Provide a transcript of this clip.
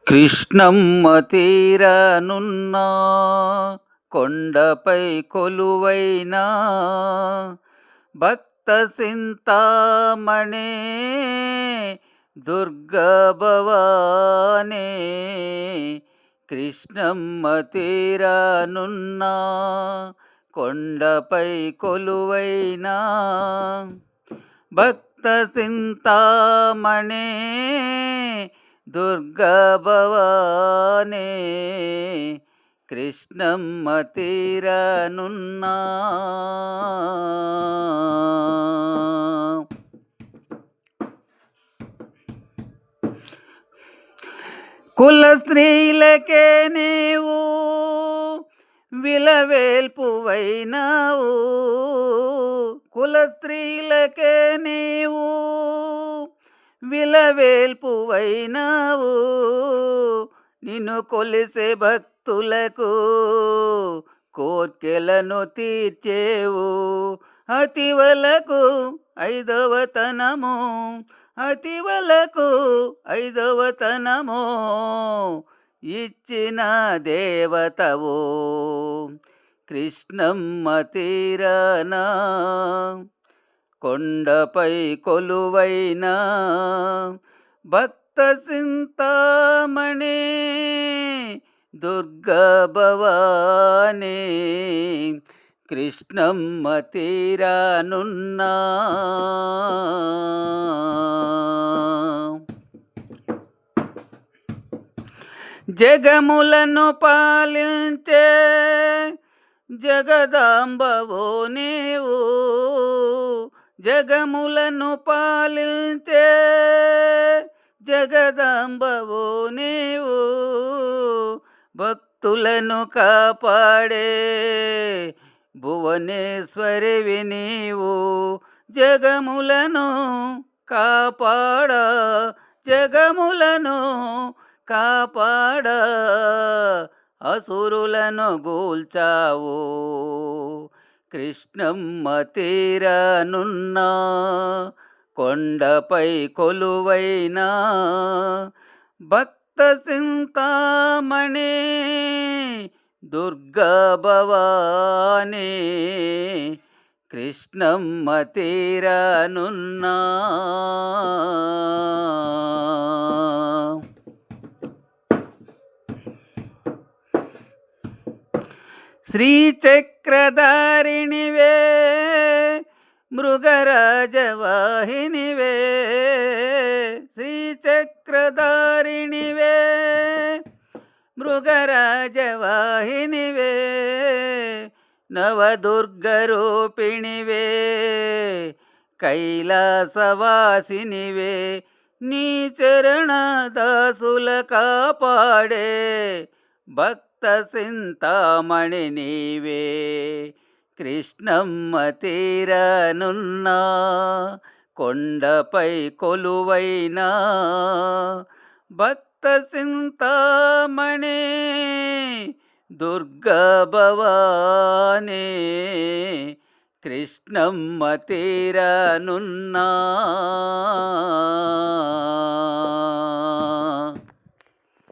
కృష్ణమ్మ తీరనున్న కొండపై కొలువైన భక్త చింతామణి దుర్గా భవానీ. కృష్ణమ్మ తీరనున్న కొండపై కొలువైన భక్త చింతామణి దుర్గా భవానీ. కృష్ణమ్మ తీరనున్న కుల స్త్రీలకే నీవు విలవేల్పువైనావు, కుల స్త్రీలకే నీవు విలవేల్పువైనావు. నిన్ను కొలిసే భక్తులకు కోర్కెలను తీర్చేవు. అతివలకు ఐదవతనము, అతివలకు ఐదవతనము ఇచ్చిన దేవతవు. కృష్ణమ్మ తీరనా కొండపై కొలువైన భక్త చింతామణి దుర్గా భవానీ. కృష్ణమ్మ తీరనున్న జగములను పాలించే జగదాంబవో నీవు, జగములను పాలించే జగదాంబవో నీవు. భక్తులను కాపాడే భువనేశ్వరివి నీవు. జగములను కాపాడ, జగములను కాపాడ అసురులను గూల్చావు. కృష్ణమ్మ తీరనున్న కొండపై కొలువైన భక్త చింతామణి దుర్గా భవానీ. కృష్ణమ్మ తీరనున్న శ్రీచక్రధారిణివే మృగరాజవాహినివే, శ్రీచక్రధారిణివే మృగరాజవాహినివే. నవదుర్గరూపిణివే కైలాసవాసినివే. నీ చరణ దాసుల కాపాడే భక్త చింతామణి నీవే. కృష్ణమ్మ తీరనున్న కొండపై కొలువైన భక్త చింతామణి దుర్గా భవానీ. కృష్ణమ్మ తీరనున్న